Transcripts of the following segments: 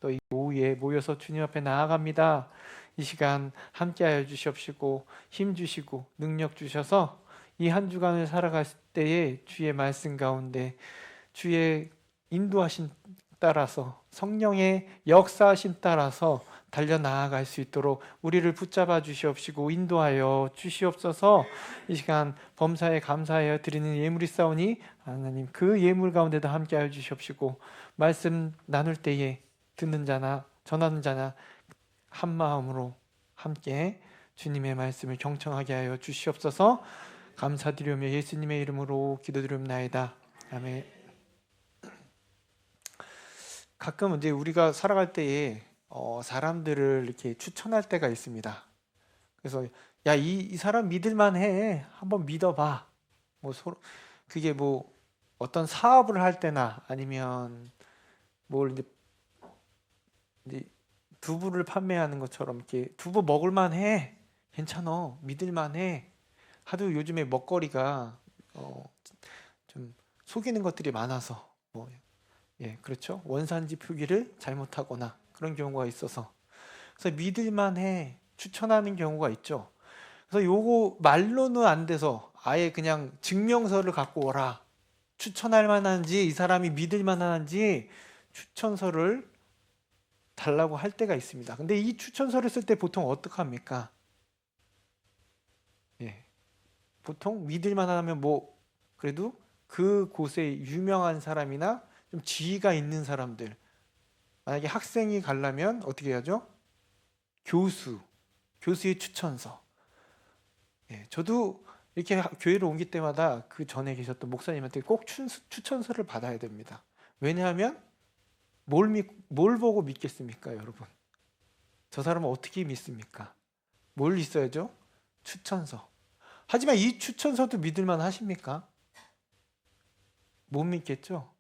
또 이 오후에 모여서 주님 앞에 나아갑니다. 이 시간 함께하여 주시옵시고 힘 주시고 능력 주셔서 이 한 주간을 살아갈 때에 주의 말씀 가운데 주의 인도하심 따라서 성령의 역사하심 따라서 달려나아갈 수 있도록 우리를 붙잡아 주시옵시고 인도하여 주시옵소서. 이 시간 범사에 감사하여 드리는 예물이 싸우니 하나님 그 예물 가운데도 함께하여 주시옵시고 말씀 나눌 때에 듣는 자나 전하는 자나 한 마음으로 함께 주님의 말씀을 경청하게 하여 주시옵소서. 감사드리며 예수님의 이름으로 기도드립나이다. 아멘. 가끔 이제 우리가 살아갈 때에 사람들을 이렇게 추천할 때가 있습니다. 그래서 야, 이 사람 믿을만해. 한번 믿어봐. 뭐 서로 그게 뭐 어떤 사업을 할 때나 아니면 뭘 이제 두부를 판매하는 것처럼 이렇게 두부 먹을만해. 괜찮아. 믿을만해. 하도 요즘에 먹거리가 좀 속이는 것들이 많아서 그렇죠. 원산지 표기를 잘못하거나 그런 경우가 있어서 그래서 믿을만해 추천하는 경우가 있죠. 그래서 요거 말로는 안 돼서 아예 그냥 증명서를 갖고 오라. 추천할 만한지 이 사람이 믿을 만한지 추천서를 달라고 할 때가 있습니다. 근데 이 추천서를 쓸 때 보통 어떻게 합니까? 보통 믿을 만하면 뭐 그래도 그 곳에 유명한 사람이나 좀 지위가 있는 사람들, 만약에 학생이 가려면 어떻게 해야죠? 교수의 추천서. 저도 이렇게 교회로 옮길 때마다 그 전에 계셨던 목사님한테 꼭 추천서를 받아야 됩니다. 왜냐하면 뭘 보고 믿겠습니까, 여러분? 저 사람은 어떻게 믿습니까? 뭘 있어야죠? 추천서. 하지만 이 추천서도 믿을만 하십니까? 못 믿겠죠?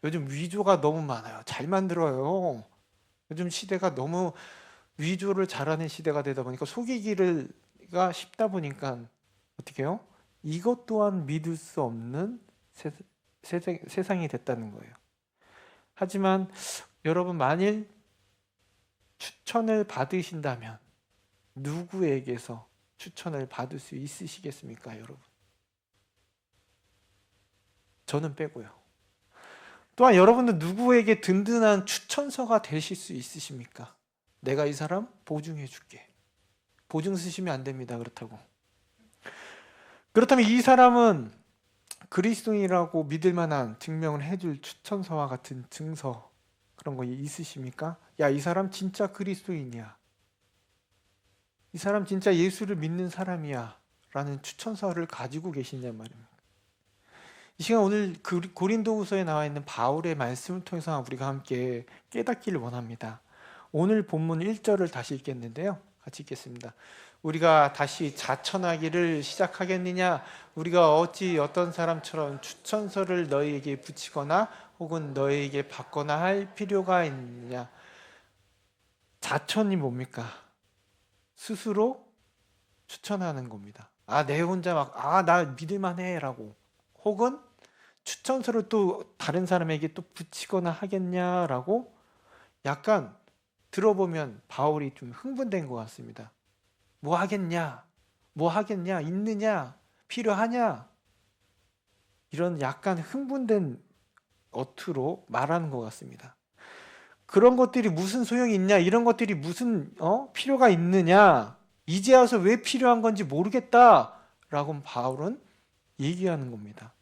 요즘 위조가 너무 많아요. 잘 만들어요. 요즘 시대가 너무 위조를 잘하는 시대가 되다 보니까 속이기가 쉽다 보니까 어떻게 해요? 이것 또한 믿을 수 없는 세상이 됐다는 거예요. 하지만 여러분 만일 추천을 받으신다면 누구에게서 추천을 받을 수 있으시겠습니까, 여러분? 저는 빼고요. 또한 여러분은 누구에게 든든한 추천서가 되실 수 있으십니까? 내가 이 사람 보증해 줄게. 보증 쓰시면 안 됩니다. 그렇다면 이 사람은 그리스도인이라고 믿을 만한 증명을 해줄 추천서와 같은 증서 그런 거 있으십니까? 야, 이 사람 진짜 그리스도인이야. 이 사람 진짜 예수를 믿는 사람이야. 라는 추천서를 가지고 계시냐 말입니다. 이 시간 오늘 고린도후서에 나와 있는 바울의 말씀을 통해서 우리가 함께 깨닫기를 원합니다. 오늘 본문 1절을 다시 읽겠는데요. 같이 읽겠습니다. 우리가 다시 자천하기를 시작하겠느냐? 우리가 어찌 어떤 사람처럼 추천서를 너희에게 붙이거나 혹은 너희에게 받거나 할 필요가 있느냐? 자천이 뭡니까? 스스로 추천하는 겁니다. 내 혼자 나 믿을만해 라고, 혹은 추천서를 또 다른 사람에게 또 붙이거나 하겠냐라고 약간 들어보면 바울이 좀 흥분된 것 같습니다. 뭐 하겠냐? 있느냐? 필요하냐? 이런 약간 흥분된 어투로 말하는 것 같습니다. 그런 것들이 무슨 소용이 있냐? 이런 것들이 무슨 필요가 있느냐? 이제 와서 왜 필요한 건지 모르겠다라고 바울은 얘기하는 겁니다.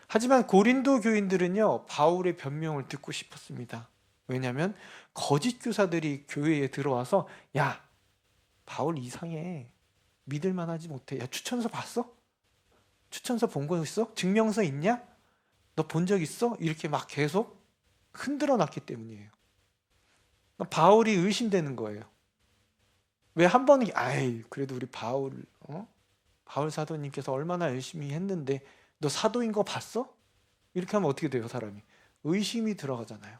하지만 고린도 교인들은요, 바울의 변명을 듣고 싶었습니다. 왜냐하면 거짓 교사들이 교회에 들어와서 야, 바울 이상해. 믿을 만하지 못해. 야, 추천서 봤어? 추천서 본 거 있어? 증명서 있냐? 너 본 적 있어? 이렇게 막 계속 흔들어 놨기 때문이에요. 바울이 의심되는 거예요. 왜 한 번은 그래도 우리 바울 사도님께서 얼마나 열심히 했는데 너 사도인 거 봤어? 이렇게 하면 어떻게 돼요, 사람이? 의심이 들어가잖아요.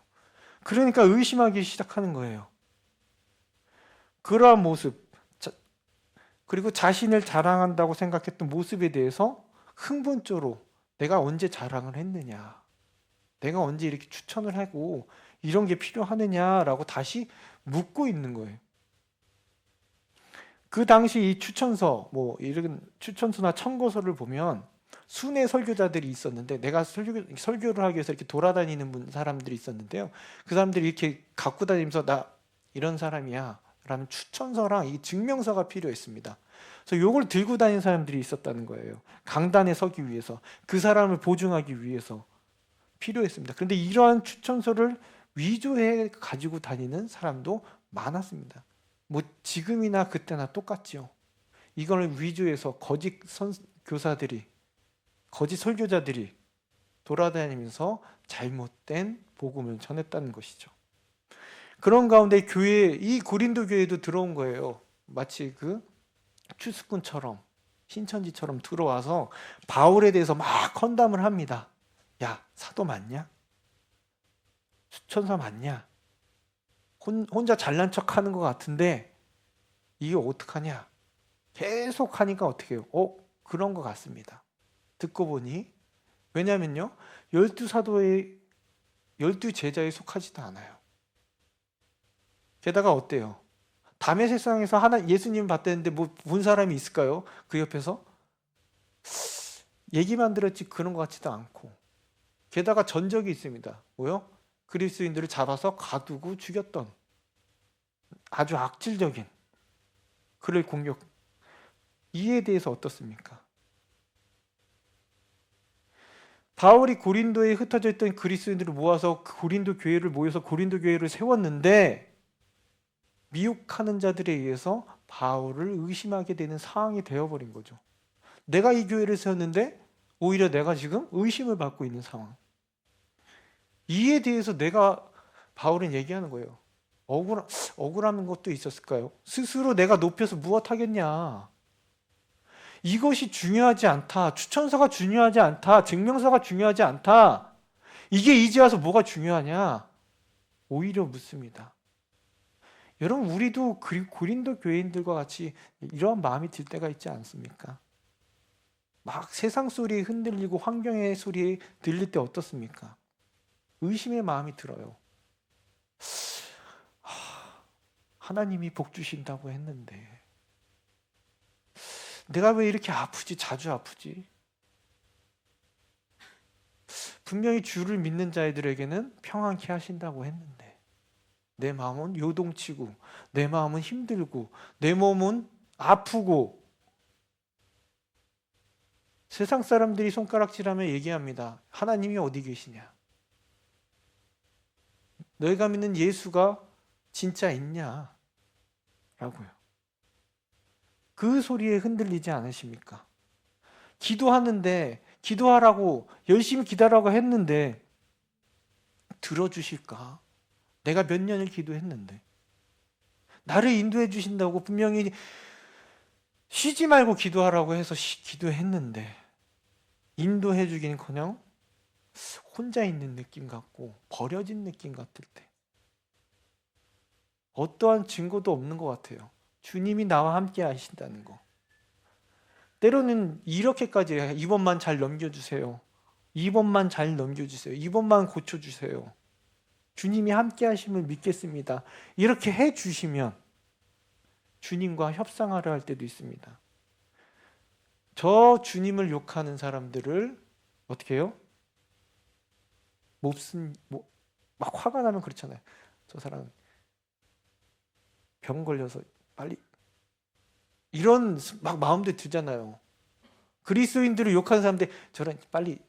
그러니까 의심하기 시작하는 거예요. 그러한 모습, 그리고 자신을 자랑한다고 생각했던 모습에 대해서 흥분조로 내가 언제 자랑을 했느냐, 내가 언제 이렇게 추천을 하고 이런 게 필요하느냐라고 다시 묻고 있는 거예요. 그 당시 이 추천서, 뭐 이런 추천서나 청고서를 보면 순회 설교자들이 있었는데, 내가 설교를 하기 위해서 이렇게 돌아다니는 사람들이 있었는데요. 그 사람들이 이렇게 갖고 다니면서 나 이런 사람이야 라는 추천서랑 이 증명서가 필요했습니다. 그래서 요걸 들고 다니는 사람들이 있었다는 거예요. 강단에 서기 위해서, 그 사람을 보증하기 위해서 필요했습니다. 그런데 이러한 추천서를 위조해 가지고 다니는 사람도 많았습니다. 뭐 지금이나 그때나 똑같죠. 이걸 위조해서 거짓 교사들이, 거짓 설교자들이 돌아다니면서 잘못된 복음을 전했다는 것이죠. 그런 가운데 이 고린도 교회도 들어온 거예요. 마치 그 추수꾼처럼, 신천지처럼 들어와서 바울에 대해서 막 헌담을 합니다. 야, 사도 맞냐? 추천사 맞냐? 혼자 잘난 척 하는 것 같은데 이게 어떡하냐? 계속 하니까 어떻게 해요? 그런 것 같습니다. 듣고 보니. 왜냐면요, 12사도의 12제자에 속하지도 않아요. 게다가 어때요? 담의 세상에서 예수님 봤다는데 뭐 본 사람이 있을까요? 그 옆에서? 얘기만 들었지 그런 것 같지도 않고. 게다가 전적이 있습니다. 뭐요? 그리스도인들을 잡아서 가두고 죽였던 아주 악질적인 그를 공격. 이에 대해서 어떻습니까? 바울이 고린도에 흩어져 있던 그리스도인들을 모아서 고린도 교회를 모여서 고린도 교회를 세웠는데, 미혹하는 자들에 의해서 바울을 의심하게 되는 상황이 되어버린 거죠. 내가 이 교회를 세웠는데 오히려 내가 지금 의심을 받고 있는 상황. 이에 대해서 바울은 얘기하는 거예요. 억울한 것도 있었을까요? 스스로 내가 높여서 무엇하겠냐. 이것이 중요하지 않다. 추천서가 중요하지 않다. 증명서가 중요하지 않다. 이게 이제 와서 뭐가 중요하냐? 오히려 묻습니다. 여러분, 우리도 고린도 교인들과 같이 이러한 마음이 들 때가 있지 않습니까? 막 세상 소리에 흔들리고 환경의 소리에 들릴 때 어떻습니까? 의심의 마음이 들어요. 하나님이 복 주신다고 했는데 내가 왜 이렇게 아프지? 자주 아프지? 분명히 주를 믿는 자들에게는 평안케 하신다고 했는데 내 마음은 요동치고, 내 마음은 힘들고, 내 몸은 아프고. 세상 사람들이 손가락질하며 얘기합니다. 하나님이 어디 계시냐? 너희가 믿는 예수가 진짜 있냐? 라고요. 그 소리에 흔들리지 않으십니까? 기도하는데, 기도하라고 열심히 기도하라고 했는데 들어주실까? 내가 몇 년을 기도했는데, 나를 인도해 주신다고 분명히 쉬지 말고 기도하라고 해서 기도했는데 인도해 주기는커녕 혼자 있는 느낌 같고 버려진 느낌 같을 때, 어떠한 증거도 없는 것 같아요. 주님이 나와 함께 하신다는 거. 때로는 이렇게까지 해요. 이번만 잘 넘겨주세요. 이번만 잘 넘겨주세요. 이번만 고쳐주세요. 주님이 함께 하심을 믿겠습니다. 이렇게 해주시면 주님과 협상하려 할 때도 있습니다. 저 주님을 욕하는 사람들을 어떻게 해요? 막 화가 나면 그렇잖아요. 저 사람 병 걸려서 빨리, 이런 막 마음도 들잖아요. 그리스도인들을 욕하는 사람들 저런 빨리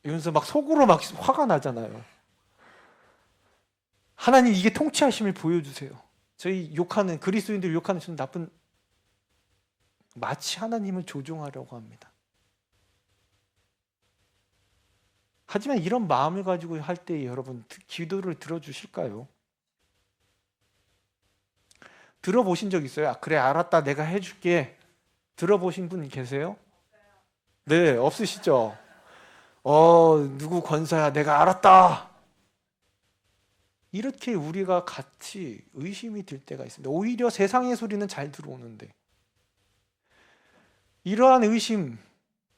이러면서 막 속으로 막 화가 나잖아요. 하나님 이게 통치하심을 보여주세요. 저희 욕하는 그리스도인들 욕하는 저는 나쁜, 마치 하나님을 조종하려고 합니다. 하지만 이런 마음을 가지고 할 때 여러분 기도를 들어주실까요? 들어보신 적 있어요? 그래 알았다 내가 해줄게. 들어보신 분 계세요? 네, 없으시죠? 누구 권사야 내가 알았다. 이렇게 우리가 같이 의심이 들 때가 있습니다. 오히려 세상의 소리는 잘 들어오는데, 이러한 의심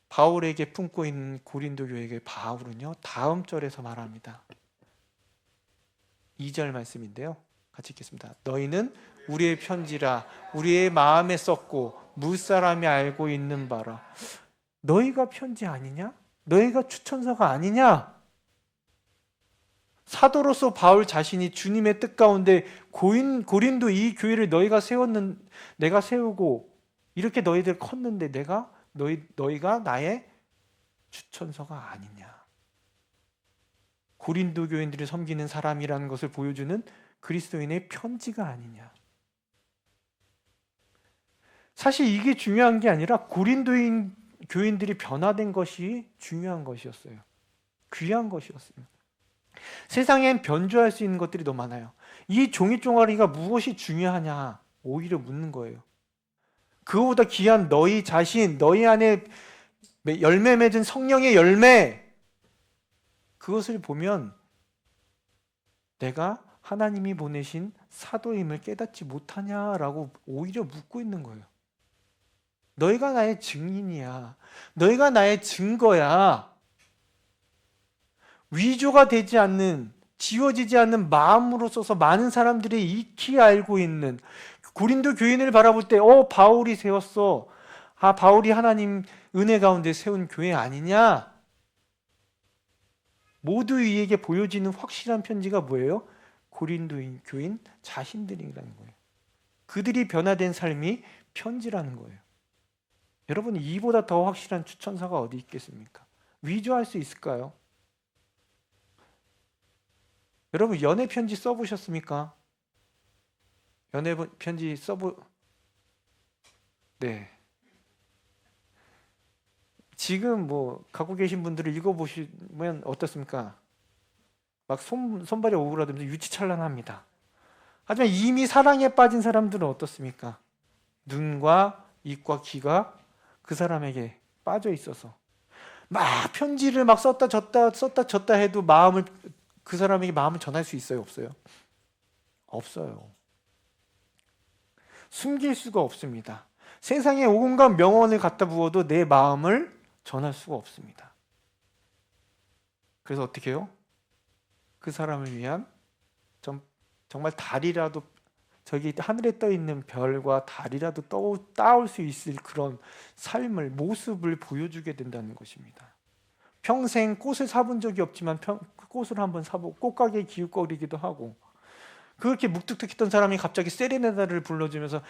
바울에게 품고 있는 고린도 교회에게 바울은요 다음 절에서 말합니다. 2절 말씀인데요. 같이 읽겠습니다. 너희는 우리의 편지라 우리의 마음에 썼고 무사람이 알고 있는 바라. 너희가 편지 아니냐? 너희가 추천서가 아니냐? 사도로서 바울 자신이 주님의 뜻 가운데 고린도 이 교회를 내가 세우고 이렇게 너희들 컸는데 너희가 나의 추천서가 아니냐? 고린도 교인들을 섬기는 사람이라는 것을 보여주는 그리스도인의 편지가 아니냐? 사실 이게 중요한 게 아니라 고린도인 교인들이 변화된 것이 중요한 것이었어요. 귀한 것이었어요. 세상엔 변조할 수 있는 것들이 너무 많아요. 이 종이종아리가 무엇이 중요하냐 오히려 묻는 거예요. 그거보다 귀한 너희 자신, 너희 안에 열매 맺은 성령의 열매, 그것을 보면 내가 하나님이 보내신 사도임을 깨닫지 못하냐라고 오히려 묻고 있는 거예요. 너희가 나의 증인이야. 너희가 나의 증거야. 위조가 되지 않는, 지워지지 않는 마음으로 써서 많은 사람들이 익히 알고 있는 고린도 교인을 바라볼 때 바울이 세웠어. 바울이 하나님 은혜 가운데 세운 교회 아니냐? 모두 이에게 보여지는 확실한 편지가 뭐예요? 고린도인 교인 자신들이라는 거예요. 그들이 변화된 삶이 편지라는 거예요. 여러분, 이보다 더 확실한 추천서가 어디 있겠습니까? 위조할 수 있을까요? 여러분, 연애 편지 써보셨습니까? 연애 편지 네. 지금 갖고 계신 분들을 읽어보시면 어떻습니까? 막 손발이 오그라들면서 유치찬란합니다. 하지만 이미 사랑에 빠진 사람들은 어떻습니까? 눈과 입과 귀가 그 사람에게 빠져 있어서 막 편지를 막 썼다 졌다 해도 그 사람에게 마음을 전할 수 있어요, 없어요? 없어요. 숨길 수가 없습니다. 세상에 온갖 명언을 갖다 부어도 내 마음을 전할 수가 없습니다. 그래서 어떻게 해요? 그 사람을 위한 정말 달이라도, 저기 하늘에 떠 있는 별과 달이라도 따올 수 있을 그런 삶을, 모습을 보여주게 된다는 것입니다. 평생 꽃을 사본 적이 없지만 꽃을 한번 사보고 꽃가게에 기웃거리기도 하고, 그렇게 묵뚝뚝했던 사람이 갑자기 세레나다를 불러주면서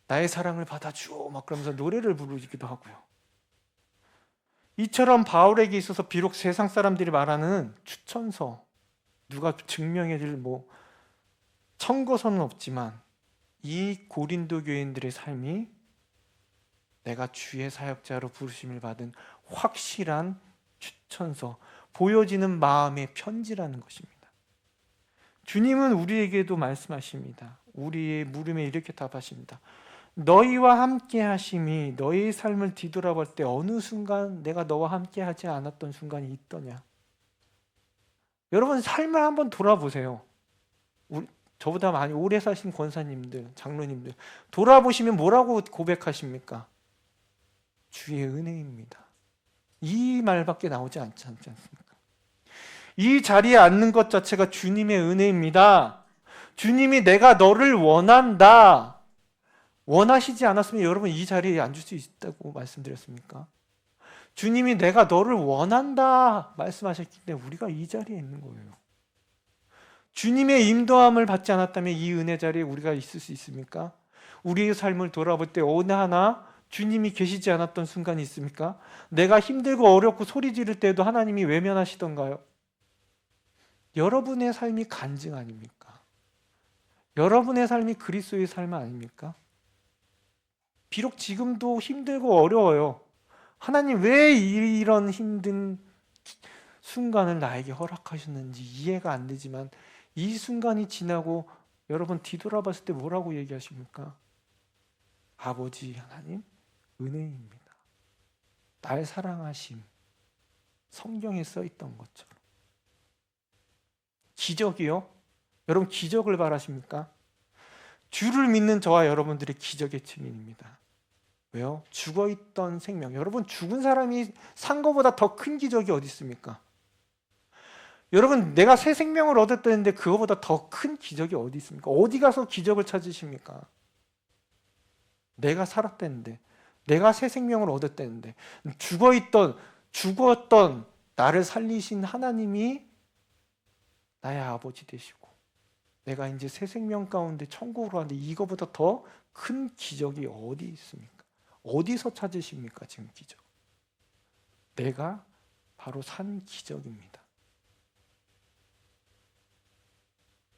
나의 사랑을 받아주오 막 그러면서 노래를 부르기도 하고요. 이처럼 바울에게 있어서 비록 세상 사람들이 말하는 추천서, 누가 증명해줄 청거서는 없지만 이 고린도 교인들의 삶이 내가 주의 사역자로 부르심을 받은 확실한 추천서, 보여지는 마음의 편지라는 것입니다. 주님은 우리에게도 말씀하십니다. 우리의 물음에 이렇게 답하십니다. 너희와 함께 하심이, 너희의 삶을 뒤돌아볼 때 어느 순간 내가 너와 함께 하지 않았던 순간이 있더냐? 여러분, 삶을 한번 돌아보세요. 저보다 많이 오래 사신 권사님들, 장로님들 돌아보시면 뭐라고 고백하십니까? 주의 은혜입니다. 이 말밖에 나오지 않지 않습니까? 이 자리에 앉는 것 자체가 주님의 은혜입니다. 주님이 내가 너를 원한다. 원하시지 않았으면 여러분 이 자리에 앉을 수 있다고 말씀드렸습니까? 주님이 내가 너를 원한다 말씀하셨기 때문에 우리가 이 자리에 있는 거예요. 주님의 인도함을 받지 않았다면 이 은혜 자리에 우리가 있을 수 있습니까? 우리의 삶을 돌아볼 때 어느 하나 주님이 계시지 않았던 순간이 있습니까? 내가 힘들고 어렵고 소리 지를 때도 하나님이 외면하시던가요? 여러분의 삶이 간증 아닙니까? 여러분의 삶이 그리스도의 삶 아닙니까? 비록 지금도 힘들고 어려워요. 하나님 왜 이런 힘든 순간을 나에게 허락하셨는지 이해가 안 되지만 이 순간이 지나고 여러분 뒤돌아봤을 때 뭐라고 얘기하십니까? 아버지 하나님 은혜입니다. 날 사랑하심. 성경에 써 있던 것처럼. 기적이요? 여러분 기적을 바라십니까? 주를 믿는 저와 여러분들의 기적의 증인입니다. 왜요? 죽어있던 생명. 여러분 죽은 사람이 산 것보다 더 큰 기적이 어디 있습니까? 여러분, 내가 새 생명을 얻었다는데 그거보다 더 큰 기적이 어디 있습니까? 어디 가서 기적을 찾으십니까? 내가 살았다는데, 내가 새 생명을 얻었다는데, 죽었던 나를 살리신 하나님이 나의 아버지 되시고, 내가 이제 새 생명 가운데 천국으로 가는데 이거보다 더 큰 기적이 어디 있습니까? 어디서 찾으십니까? 지금 기적. 내가 바로 산 기적입니다.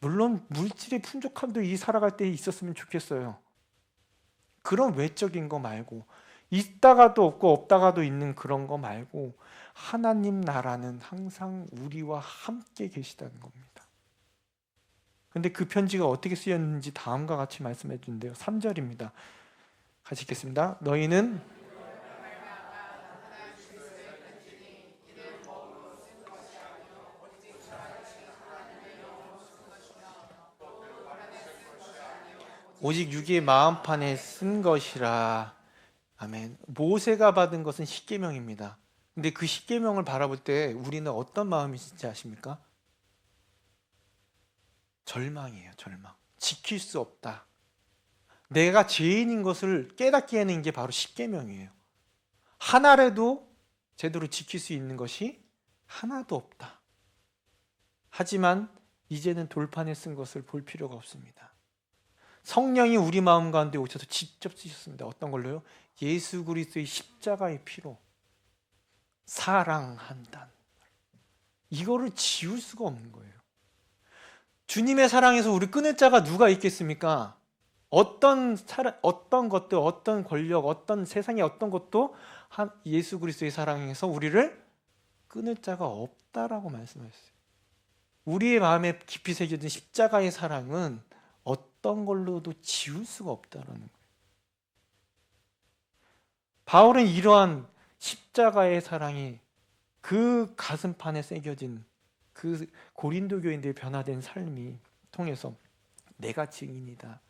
물론 물질의 풍족함도 이 살아갈 때 있었으면 좋겠어요. 그런 외적인 거 말고, 있다가도 없고 없다가도 있는 그런 거 말고, 하나님 나라는 항상 우리와 함께 계시다는 겁니다. 근데 그 편지가 어떻게 쓰였는지 다음과 같이 말씀해 주는데요. 3절입니다. 같이 읽겠습니다. 너희는 오직 육의 마음판에 쓴 것이라. 아멘. 모세가 받은 것은 십계명입니다. 근데 그 십계명을 바라볼 때 우리는 어떤 마음이신지 아십니까? 절망이에요. 절망. 지킬 수 없다. 내가 죄인인 것을 깨닫게 하는 게 바로 십계명이에요. 하나라도 제대로 지킬 수 있는 것이 하나도 없다. 하지만 이제는 돌판에 쓴 것을 볼 필요가 없습니다. 성령이 우리 마음 가운데 오셔서 직접 쓰셨습니다. 어떤 걸로요? 예수 그리스도의 십자가의 피로 사랑한다. 이거를 지울 수가 없는 거예요. 주님의 사랑에서 우리 끊을 자가 누가 있겠습니까? 어떤 것도, 어떤 권력, 어떤 세상의 어떤 것도 예수 그리스도의 사랑에서 우리를 끊을 자가 없다라고 말씀하셨어요. 우리의 마음에 깊이 새겨진 십자가의 사랑은 어떤 걸로도 지울 수가 없다라는 거예요. 바울은 이러한 십자가의 사랑이 그 가슴판에 새겨진 그 고린도 교인들의 변화된 삶이 통해서 내가 증인이다.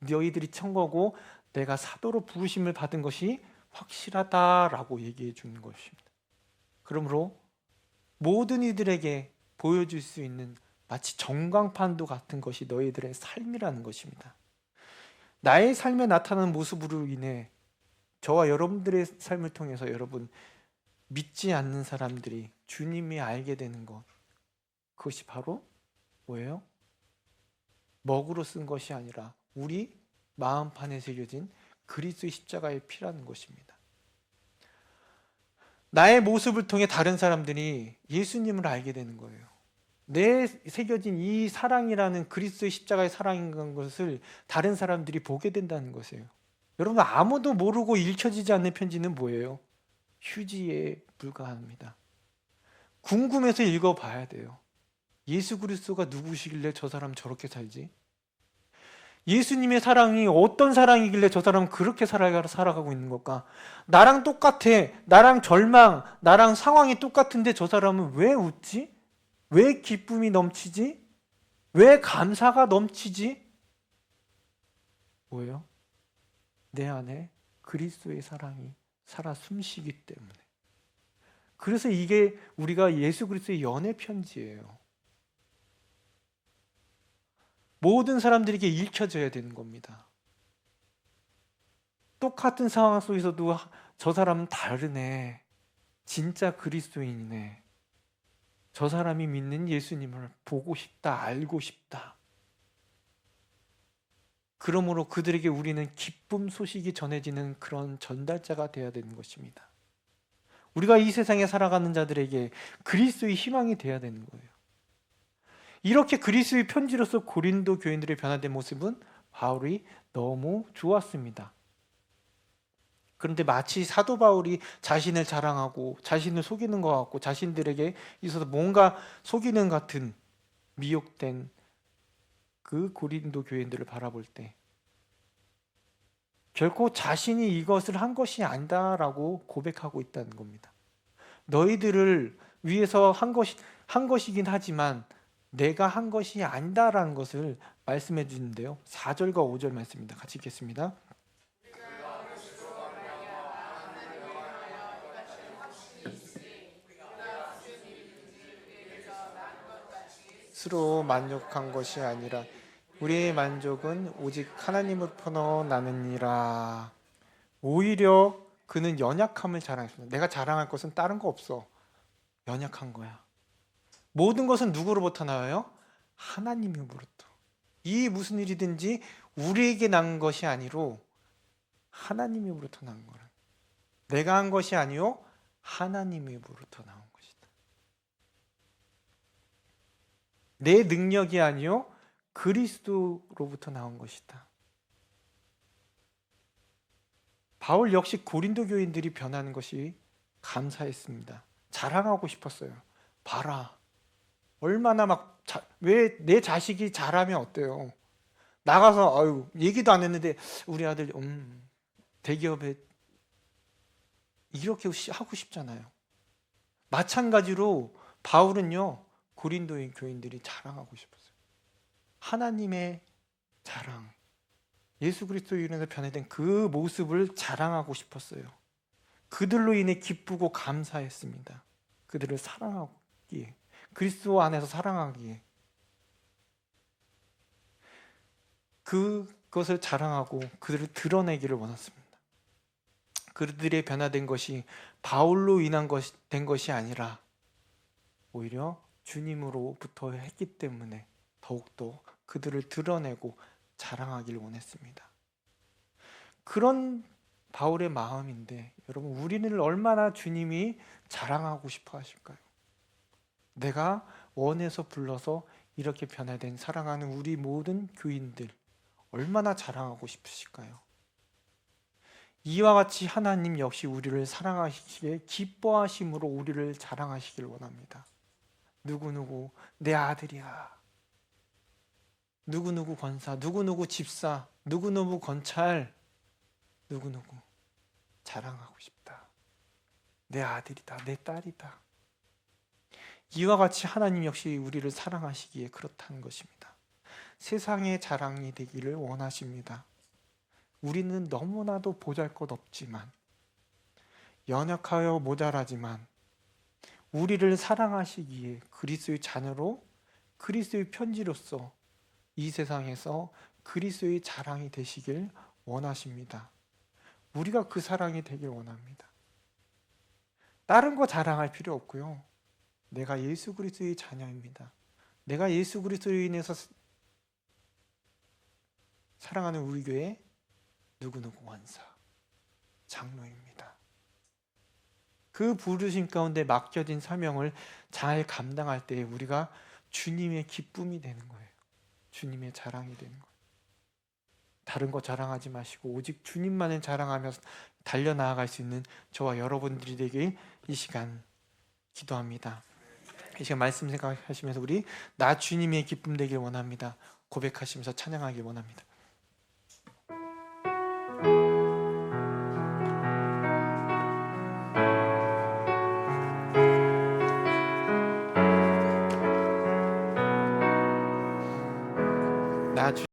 너희들이 청거고 내가 사도로 부르심을 받은 것이 확실하다라고 얘기해 주는 것입니다. 그러므로 모든 이들에게 보여줄 수 있는 마치 전광판도 같은 것이 너희들의 삶이라는 것입니다. 나의 삶에 나타나는 모습으로 인해 저와 여러분들의 삶을 통해서 여러분 믿지 않는 사람들이 주님이 알게 되는 것, 그것이 바로 뭐예요? 먹으로 쓴 것이 아니라 우리 마음판에 새겨진 그리스도의 십자가의 피라는 것입니다. 나의 모습을 통해 다른 사람들이 예수님을 알게 되는 거예요. 내 새겨진 이 사랑이라는 그리스도의 십자가의 사랑인 것을 다른 사람들이 보게 된다는 것이에요. 여러분, 아무도 모르고 읽혀지지 않는 편지는 뭐예요? 휴지에 불과합니다. 궁금해서 읽어봐야 돼요. 예수 그리스도가 누구시길래 저 사람 저렇게 살지? 예수님의 사랑이 어떤 사랑이길래 저 사람은 그렇게 살아가고 있는 걸까? 나랑 똑같아. 나랑 절망, 나랑 상황이 똑같은데 저 사람은 왜 웃지? 왜 기쁨이 넘치지? 왜 감사가 넘치지? 뭐예요? 내 안에 그리스도의 사랑이 살아 숨쉬기 때문에. 그래서 이게 우리가 예수 그리스도의 연애 편지예요. 모든 사람들에게 읽혀져야 되는 겁니다. 똑같은 상황 속에서도 저 사람은 다르네. 진짜 그리스도인이네. 저 사람이 믿는 예수님을 보고 싶다, 알고 싶다. 그러므로 그들에게 우리는 기쁨 소식이 전해지는 그런 전달자가 되어야 되는 것입니다. 우리가 이 세상에 살아가는 자들에게 그리스도의 희망이 되어야 되는 거예요. 이렇게 그리스도의 편지로서 고린도 교인들의 변화된 모습은 바울이 너무 좋았습니다. 그런데 마치 사도 바울이 자신을 자랑하고 자신을 속이는 것 같고 자신들에게 있어서 뭔가 속이는 같은 미혹된 그 고린도 교인들을 바라볼 때 결코 자신이 이것을 한 것이 아니다라고 고백하고 있다는 겁니다. 너희들을 위해서 한 것이긴 하지만 내가 한 것이 아니다라는 것을 말씀해 주는데요. 4절과 5절 말씀입니다. 같이 읽겠습니다. 스스로 만족한 것이 아니라 우리의 만족은 오직 하나님으로부터 나느니라. 오히려 그는 연약함을 자랑했습니다. 내가 자랑할 것은 다른 거 없어. 연약한 거야. 모든 것은 누구로부터 나와요? 하나님으로부터. 이 무슨 일이든지 우리에게 난 것이 아니로 하나님으로부터 난 거라. 내가 한 것이 아니요 하나님으로부터 나온 것이다. 내 능력이 아니요 그리스도로부터 나온 것이다. 바울 역시 고린도 교인들이 변하는 것이 감사했습니다. 자랑하고 싶었어요. 봐라. 얼마나 왜 내 자식이 잘하면 어때요? 나가서 아유 얘기도 안 했는데 우리 아들 대기업에 이렇게 하고 싶잖아요. 마찬가지로 바울은요 고린도인 교인들이 자랑하고 싶었어요. 하나님의 자랑, 예수 그리스도로 인해서 변화된 그 모습을 자랑하고 싶었어요. 그들로 인해 기쁘고 감사했습니다. 그들을 사랑하기에, 그리스도 안에서 사랑하기에, 그것을 자랑하고 그들을 드러내기를 원했습니다. 그들의 변화된 것이 바울로 인한 된 것이 아니라 오히려 주님으로부터 했기 때문에 더욱더 그들을 드러내고 자랑하기를 원했습니다. 그런 바울의 마음인데 여러분 우리는 얼마나 주님이 자랑하고 싶어 하실까요? 내가 원해서 불러서 이렇게 변화된 사랑하는 우리 모든 교인들 얼마나 자랑하고 싶으실까요? 이와 같이 하나님 역시 우리를 사랑하시기에 기뻐하심으로 우리를 자랑하시길 원합니다. 누구누구 내 아들이야. 누구누구 권사, 누구누구 집사, 누구누구 건찰, 누구누구 자랑하고 싶다. 내 아들이다, 내 딸이다. 이와 같이 하나님 역시 우리를 사랑하시기에 그렇다는 것입니다. 세상의 자랑이 되기를 원하십니다. 우리는 너무나도 보잘것없지만 연약하여 모자라지만 우리를 사랑하시기에 그리스도의 자녀로 그리스도의 편지로서 이 세상에서 그리스도의 자랑이 되시길 원하십니다. 우리가 그 사랑이 되길 원합니다. 다른 거 자랑할 필요 없고요. 내가 예수 그리스도의 자녀입니다. 내가 예수 그리스도로 인해서 사랑하는 우리 교회 누구누구 원사, 장로입니다. 그 부르심 가운데 맡겨진 사명을 잘 감당할 때 우리가 주님의 기쁨이 되는 거예요. 주님의 자랑이 되는 거예요. 다른 거 자랑하지 마시고 오직 주님만을 자랑하면서 달려나아갈 수 있는 저와 여러분들이 되길 이 시간 기도합니다. 이 시간 말씀 생각하시면서 우리 나 주님의 기쁨 되길 원합니다. 고백하시면서 찬양하길 원합니다.